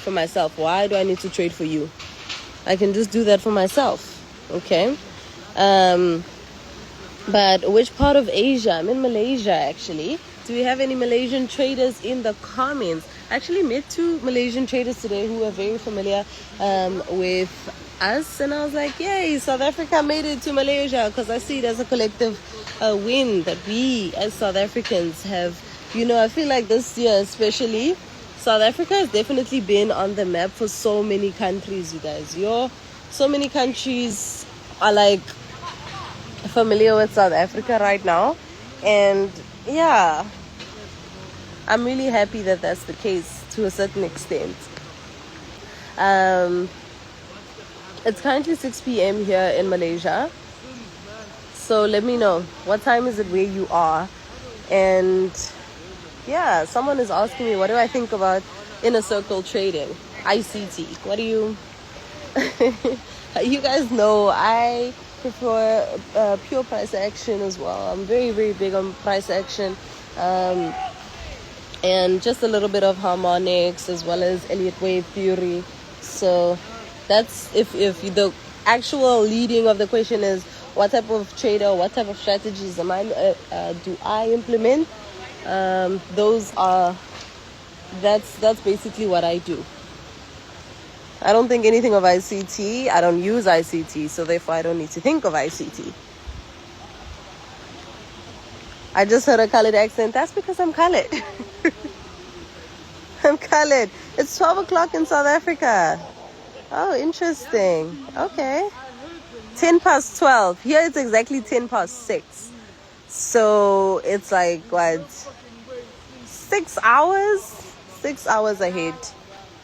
for myself. Why do I need to trade for you? I can just do that for myself. Okay. But which part of Asia? I'm in Malaysia, actually. Do we have any Malaysian traders in the comments? I actually met 2 Malaysian traders today who are very familiar with us, and I was like, yay, South Africa made it to Malaysia, because I see it as a collective win that we as South Africans have. I feel like this year especially, South Africa has definitely been on the map for so many countries, you guys. So many countries are like familiar with South Africa right now, and yeah, I'm really happy that that's the case to a certain extent. It's currently 6 p.m. here in Malaysia, so let me know what time is it where you are. And yeah, someone is asking me, what do I think about inner circle trading, ICT? What do you you guys know I prefer pure price action as well. I'm very, very big on price action, and just a little bit of harmonics as well as Elliott wave theory. So that's if the actual leading of the question is what type of trader, what type of strategies do I implement. That's basically what I do. I don't think anything of ICT. I don't use ICT, so therefore I don't need to think of ICT. I just heard a colored accent. That's because I'm colored. I'm colored. It's 12 o'clock in South Africa. Oh, interesting. Okay. 10 past 12. Here it's exactly 10 past 6. So it's like, what? 6 hours? 6 hours ahead.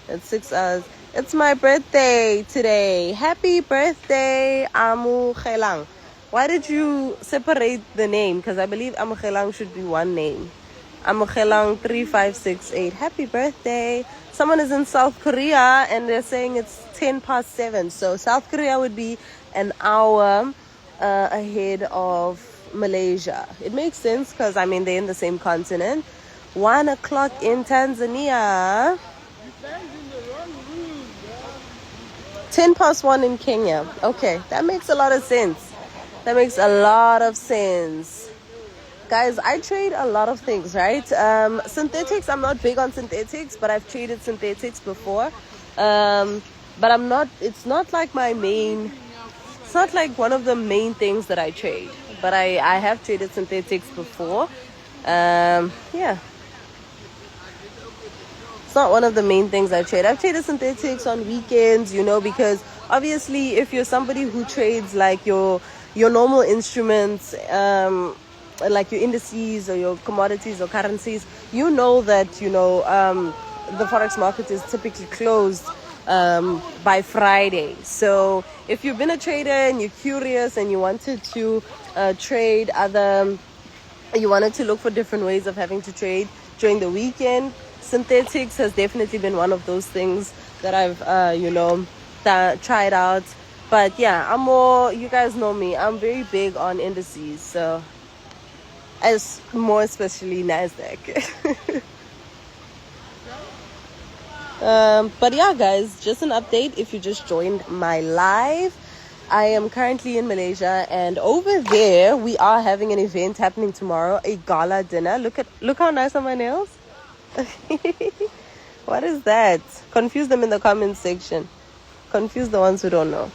It's 6 hours. It's my birthday today. Happy birthday, Amugelang. Why did you separate the name? Because I believe Amugelang should be one name. Amugelang 3568. Happy birthday. Someone is in South Korea and they're saying it's 10 past 7. So South Korea would be an hour ahead of Malaysia. It makes sense because, they're in the same continent. 1 o'clock in Tanzania. 10 past 1 in Kenya. Okay, that makes a lot of sense. Guys, I trade a lot of things, right? Synthetics, I'm not big on synthetics, but I've traded synthetics before. But it's not like it's not like one of the main things that I trade. But I have traded synthetics before. Yeah. It's not one of the main things I trade. I've traded synthetics on weekends, because obviously if you're somebody who trades like your normal instruments, like your indices or your commodities or currencies, that, the Forex market is typically closed by Friday. So if you've been a trader and you're curious and you wanted to you wanted to look for different ways of having to trade during the weekend, synthetics has definitely been one of those things that I've, tried out. But yeah, you guys know me, I'm very big on indices. So, more especially NASDAQ. But yeah, guys, just an update if you just joined my live. I am currently in Malaysia, and over there we are having an event happening tomorrow, a gala dinner. Look how nice are my nails. What is that? Confuse them in the comments section. Confuse the ones who don't know.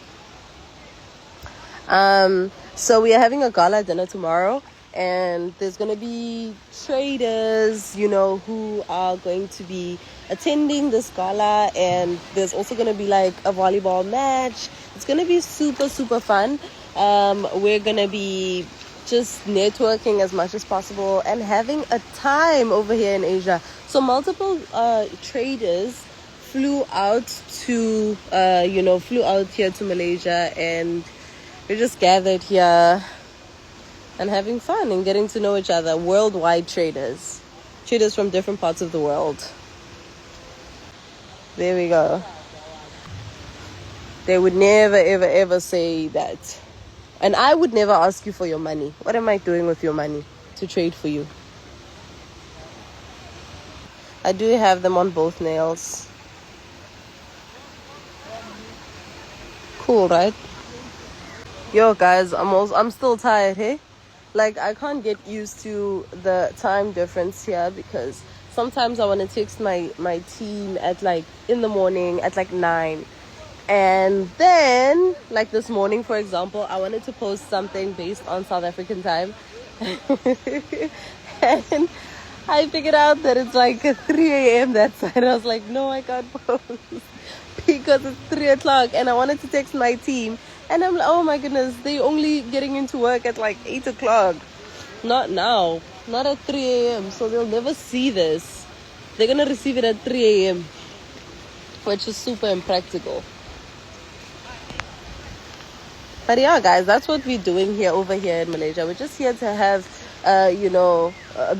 So we are having a gala dinner tomorrow, and there's going to be traders, who are going to be attending this gala, and there's also going to be like a volleyball match. It's going to be super, super fun. We're going to be just networking as much as possible and having a time over here in Asia. So multiple traders flew out here to Malaysia, and we just gathered here and having fun and getting to know each other. Worldwide traders from different parts of the world. There we go. They would never, ever, ever say that. And I would never ask you for your money. What am I doing with your money to trade for you? I do have them on both nails. Cool, right? Yo, guys, I'm still tired, hey? Like, I can't get used to the time difference here because sometimes I want to text my team at like in the morning at like 9. And then, like this morning, for example, I wanted to post something based on South African time. And I figured out that it's like 3 a.m. that side. I was like, no, I can't post because it's 3 o'clock. And I wanted to text my team. And I'm like, oh my goodness, they only getting into work at like 8 o'clock. Not now. Not at 3 a.m. So they'll never see this. They're going to receive it at 3 a.m. Which is super impractical. But yeah, guys, that's what we're doing here over here in Malaysia. We're just here to have, a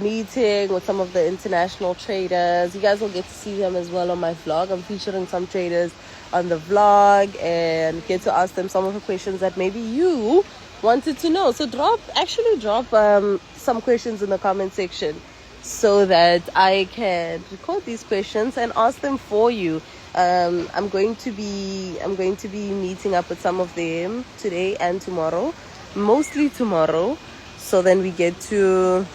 meeting with some of the international traders. You guys will get to see them as well on my vlog. I'm featuring some traders on the vlog and get to ask them some of the questions that maybe you wanted to know. So drop some questions in the comment section so that I can record these questions and ask them for you. I'm going to be meeting up with some of them today and tomorrow, mostly tomorrow. So then you get to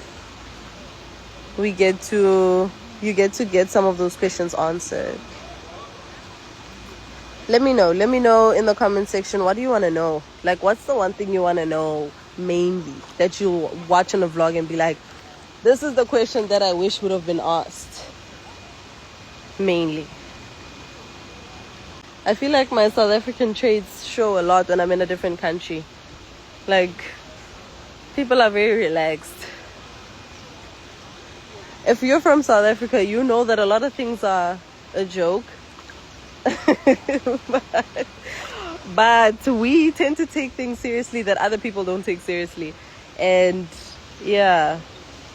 get some of those questions answered. Let me know in the comment section, what do you want to know? Like, what's the one thing you want to know mainly that you watch on a vlog and be like, this is the question that I wish would have been asked mainly. I feel like my South African traits show a lot when I'm in a different country. Like, people are very relaxed. If you're from South Africa, you know that a lot of things are a joke. but we tend to take things seriously that other people don't take seriously. And yeah,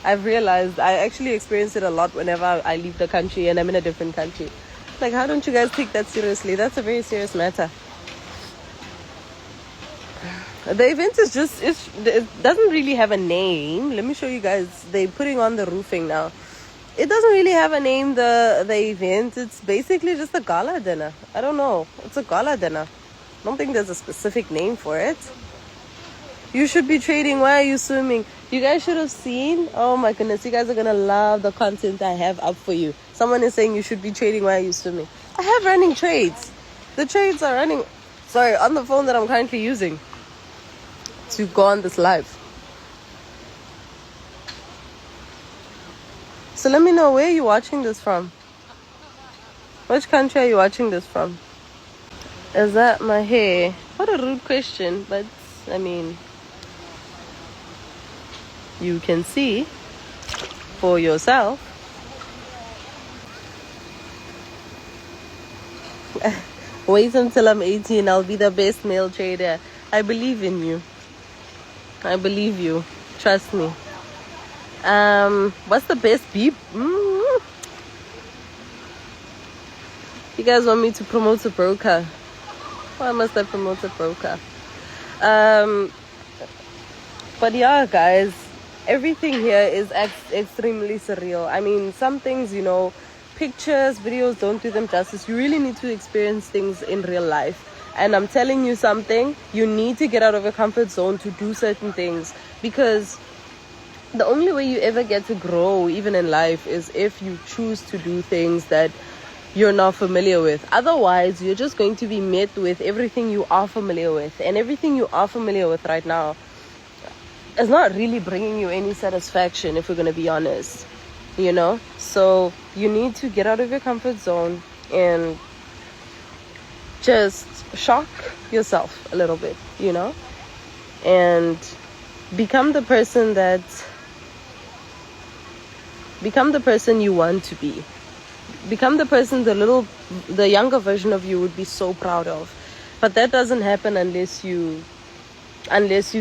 I've realized I actually experience it a lot whenever I leave the country and I'm in a different country. Like, how don't you guys take that seriously? That's a very serious matter. The event is it doesn't really have a name. Let me show you guys. They're putting on the roofing now. It doesn't really have a name, the event. It's basically just a gala dinner. I don't know. It's a gala dinner. I don't think there's a specific name for it. You should be trading. Why are you swimming? You guys should have seen. Oh my goodness. You guys are going to love the content I have up for you. Someone is saying you should be trading. Why are you swimming? I have running trades. The trades are running. Sorry, on the phone that I'm currently using to go on this live. So let me know, where are you watching this from? Which country are you watching this from? Is that my hair? What a rude question, but I mean, you can see for yourself. Wait until I'm 18, I'll be the best male trader. I believe in you. I believe you. Trust me. What's the best beep? You guys want me to promote a broker? Why must I promote a broker? But yeah, guys, everything here is extremely surreal. I mean, some things, pictures, videos don't do them justice. You really need to experience things in real life. And I'm telling you something, you need to get out of your comfort zone to do certain things, because the only way you ever get to grow, even in life, is if you choose to do things that you're not familiar with. Otherwise, you're just going to be met with everything you are familiar with. And everything you are familiar with right now is not really bringing you any satisfaction, if we're going to be honest. So you need to get out of your comfort zone and just shock yourself a little bit, and become the person you want to be. Become the person the younger version of you would be so proud of. But that doesn't happen unless you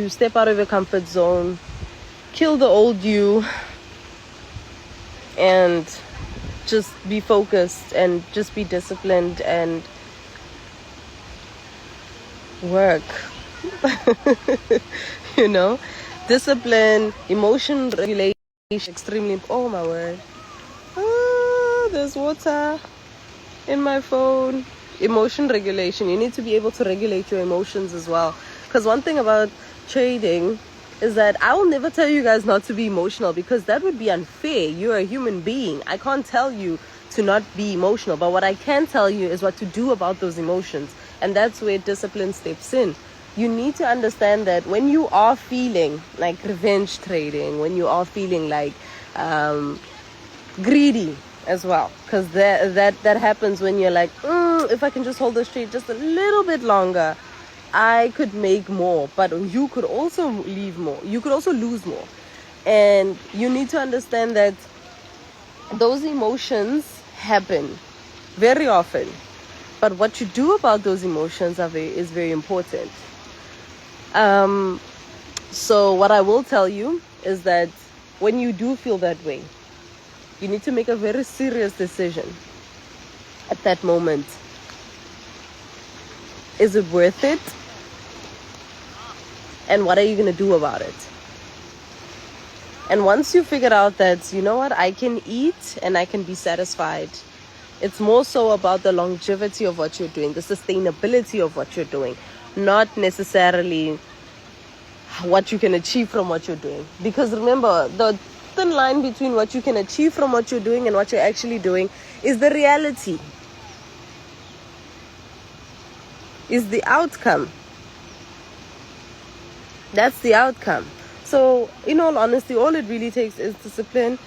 step out of your comfort zone, kill the old you, and just be focused and just be disciplined and work. Discipline, emotion regulation, extremely. Oh my word. There's water in my phone. Emotion regulation. You need to be able to regulate your emotions as well. Because one thing about trading is that I will never tell you guys not to be emotional, because that would be unfair. You're a human being. I can't tell you to not be emotional. But what I can tell you is what to do about those emotions. And that's where discipline steps in. You need to understand that when you are feeling like revenge trading, when you are feeling like greedy as well, because that happens when you're like, if I can just hold this trade just a little bit longer, I could make more. But you could also leave more. You could also lose more. And you need to understand that those emotions happen very often. But what you do about those emotions is very important. So what I will tell you is that when you do feel that way, you need to make a very serious decision at that moment. Is it worth it? And what are you going to do about it? And once you figure out that, you know what, I can eat and I can be satisfied, it's more so about the longevity of what you're doing, the sustainability of what you're doing, not necessarily what you can achieve from what you're doing. Because remember, the thin line between what you can achieve from what you're doing and what you're actually doing is the reality, is the outcome. That's the outcome. So, in all honesty, all it really takes is discipline.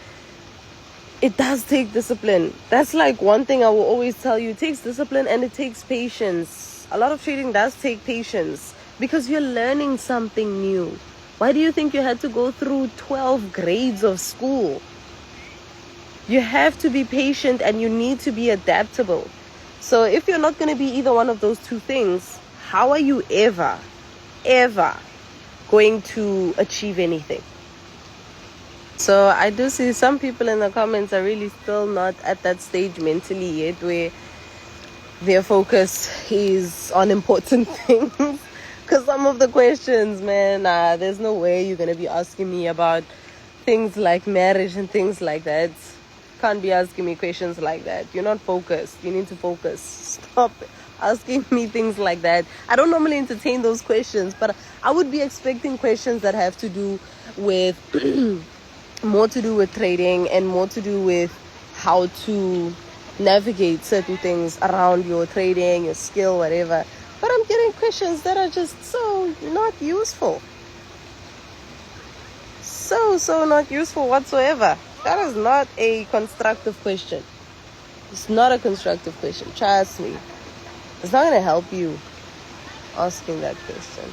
It does take discipline. That's like one thing I will always tell you. It takes discipline and it takes patience. A lot of trading does take patience because you're learning something new. Why do you think you had to go through 12 grades of school? You have to be patient and you need to be adaptable. So if you're not going to be either one of those two things, how are you ever going to achieve anything? So I do see some people in the comments are really still not at that stage mentally yet where their focus is on important things. Because some of the questions, man, there's no way you're going to be asking me about things like marriage and things like that. Can't be asking me questions like that. You're not focused. You need to focus. Stop asking me things like that. I don't normally entertain those questions, but I would be expecting questions that have to do with more to do with trading and more to do with how to navigate certain things around your trading, your skill, whatever. But I'm getting questions that are just so not useful. So not useful whatsoever. That is not a constructive question. It's not a constructive question. Trust me. It's not going to help you asking that question.